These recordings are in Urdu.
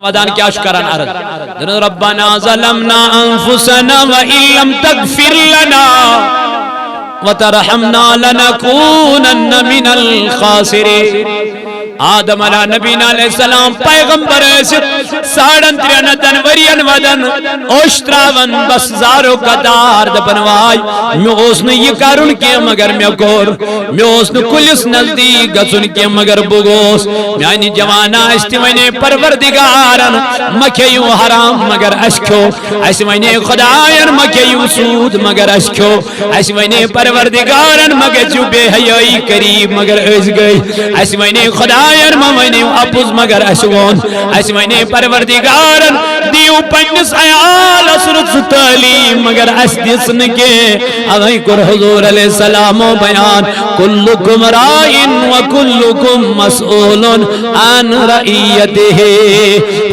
ودان کیا شکران عرض ربنا ظلمنا انفسنا وإن لم تغفر لنا وترحمنا لنكونن من الخاسرين آدم علیہ نبینا علیہ السلام پیغمبر ایسد 3.5 ورین ودن اوشتراون بس زارو قدار دبنوائی میں اوسن یہ کرن کی مگر میں کور میں اوسن کلس نزدیک گسن کی مگر بگوس میانی جوانا استمانی پروردگارن مکیو حرام مگر اشکو اسمانی خدایان مکیو سود مگر اشکو اسمانی پروردگارن مگر جو بے حیائی قریب مگر از گئی اسمانی خدا آئر ممانی اپوز مگر اشوان اسمانی پروردگارن دیو پنس عیال اسرت تعلیم مگر اسدسن کے اگئی کر حضور علیہ السلام و بیان کلکم رائن و کلکم مسئول عن رعیته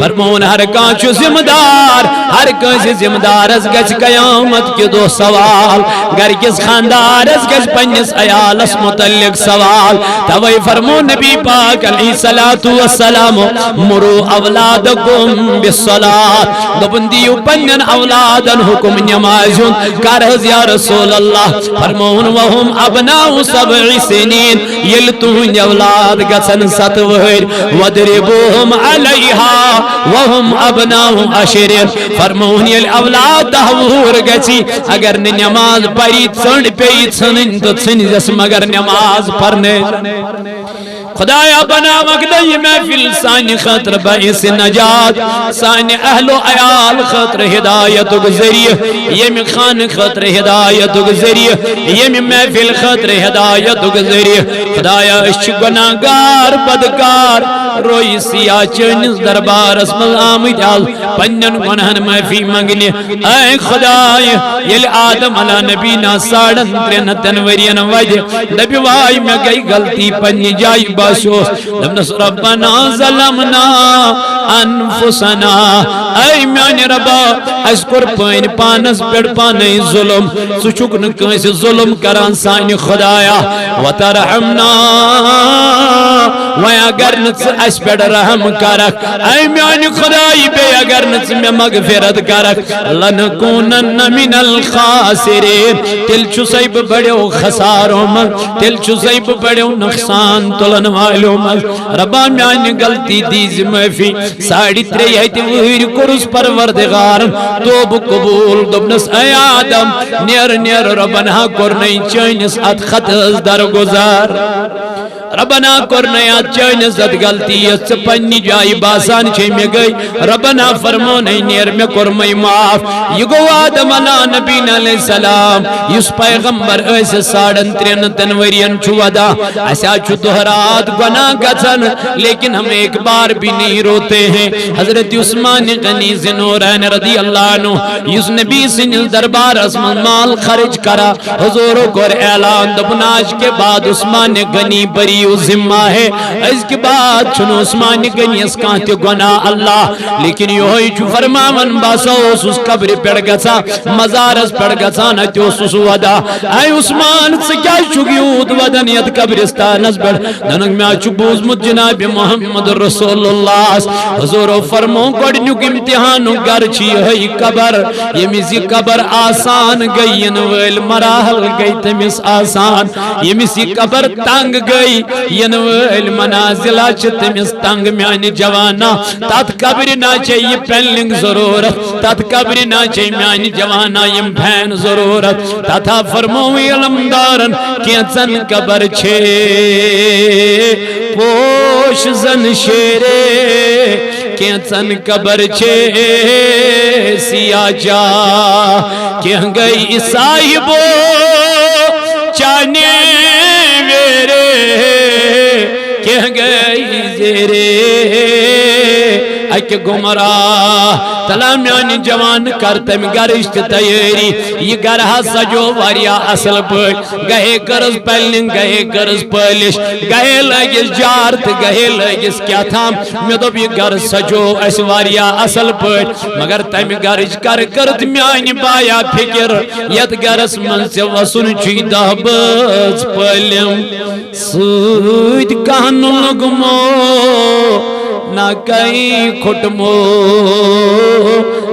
فرمون ہر کانچو زمدار ہر کانچو زمدار از گچ قیامت کے دو سوال گر کس خاندار از گچ پنس عیال اس متعلق سوال توئی فرمون نبی پاک علیہ السلام مرو اولادکم بالصلاة دبن دیو پنن اولادن حکم نمازن کرز یا رسول اللہ فرمون وهم ابناء 7 سنین یلتون اولاد گسن 7 وہر ودربوهم علیہا وهم ابناء 10 فرمون یل اولاد 10 وہر گسی اگر نماز پڑی ژنڈ پیت سنن تو سنجس مگر نماز پڑھنے خدایا بنا مقدی محفل سانی خطر باعث نجات سانی اہل و عیال خطر ہدایت گزریہ یم خان خطر ہدایت گزریہ یم محفل خطر ہدایت گزریہ خدایا اشچ گناہگار بدکار روئی سیاہ چنس دربار اسمال آمد آل پنن گناہن محفی منگنی اے خدایا یل آدم علی نبینا 3.5 ورین وجہ نبی وائی میں گئی غلطی پنی جائی باسوس نمنس ربنا ظلمنا انفسنا اے میانی ربا اس کور پین پانس پیڑ پانی ظلم سچک نکیس ظلم کران سانی خدایا وترحمنا وی اگر نچ اس پیڑ رحم کرک اے میانی خدای بے اگر نچ میں مغفرت کرک لنکونن من الخاسرین تل چو سیب بڑیو خساروں من تل چو سیب بڑیو نقصان تلن والوں من ربا میانی غلطی دیز محفی 3.5 وہر کرس پروردگار توب قبول دبنس اے آدم نیر نیر ربنا کرنی چینس ات خطز در گزار ربنا کرنے چینس ات غلطی اس پنی جائی باسان چھے میں گئی ربنا فرمونے نیر میں کرمائی معاف یہ گو آدم علیہ نبینا علیہ السلام یس پیغمبر ایسے 3.5 ورین چودا ایسا چھو دہرات گناہ گزن لیکن ہم ایک بار بھی نہیں روتے ہیں حضرت عثمان غنی زنورین رضی اللہ عنہ یس نبی سنل دربار اسمان مال خرج کرا حضوروں کو اعلان دبناج کے بعد عثمان غنی بری ذمہ ہے اس کے بعد چنو عثمان غنی اس کانتے گناہ اللہ لیکن یہ ہوئی چھو فرماون باسا اس قبر پڑ گسا مزارس پڑ گسا نتیو سس ودا اے عثمان سکیا چگیود ودنیت قبرستان اس بڑ دنگ میں آچو بوزمت جناب محمد رسول اللہ حضور فرمو گوڑنیو کی امتحانو گرچی ہے قبر یہ میزی قبر آسان گئی انویل مراحل گئی تمیس آسان یہ میزی قبر تانگ گئی ینویل منازلہ چتمیس تانگ میانی جوانا تات قبر نہ چاہیے پینلنگ ضرورت تات قبر نہ چاہیے میانی جوانا یم بھین ضرورت تاتا فرموی علمدارن کینچن قبر چھے پوش زن شیرے کینچن قبر چھے سیا جا کہیں گئی صاحبو چانے میرے کہیں گئی زیرے اک گمراہ تلامیانی جوان کرتم گرشت تیاری یہ گرہ سجو واریا اصل پوٹ گہے کرز پلنگ گہے کرز پلش گہے لگس جارت گہے لگس کیا تھام میں دو بھی گر سجو اس واریا اصل پوٹ مگر تم گرش کرت میانی بایا فکر یت گرس من سے وسن چی دہبز پلم سوید کانو لگمو نہ کئی کھٹمو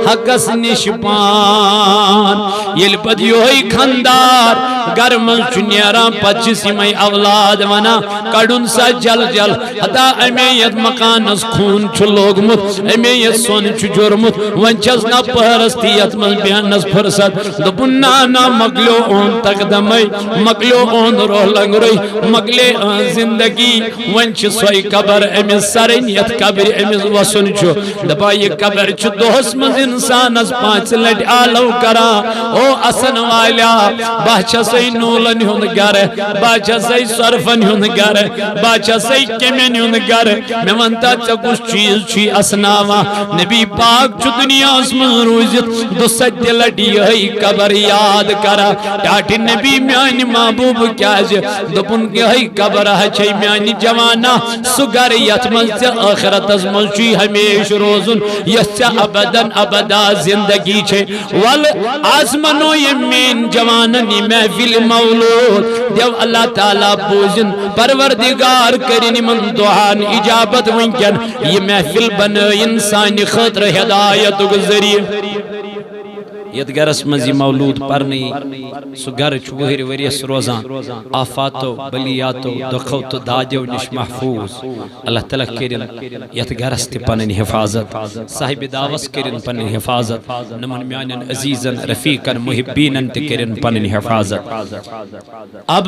حقس نشپان یل پد یوہی کھندار گرمن چنیران پچس یمے اولاد ونا کڑن سا جل جل حتا امی یت مکانس خون چھ لوگمت امی یت سون چھ جرمت ون چھس نا پہرستیت من بیانس فرصت دپن نا مکلیو اون تقدمی مکلیو اون روح لنگروی مکلے زندگی ون چھ سوئی قبر امی سرین یت قبر امی وسن چھو دپا یہ قبر چھ دوہس من انسان از 5 لٹ آلو کرا او اسن والیا باچا سی نولن ہون گر باچا سی صرفن ہون گر باچا سی کمین ہون گر میں ونتا چکس چیز چھی اسناوا نبی پاک چھ دنیا اسمن روزت 2 لٹ یہی قبر یاد کرا ٹاٹی نبی میانی محبوب کیا جے دپن یہی قبر ہے میانی جوانا سگر یتمن سے آخرت از منشی ہمیش روزن یس ابدن ابدا زندگی چھے وال آزمنو یمین جواننی محفل مولود دیو اللہ تعالیٰ بوزن پروردگار کرنی من دعان اجابت ونکن یہ محفل بن انسانی خطر ہدایت گزری یت گرس مزی مولود پرنی سو گر چوہر وریس روزان آفاتو بلیاتو دخو تو دادیو نش محفوظ اللہ تعالیٰ کرن یت گرس تی پنن حفاظت صاحب دعوس کرن پنن حفاظت نمن میانن عزیزن رفیقن محبینن تی کرن پنن حفاظت اب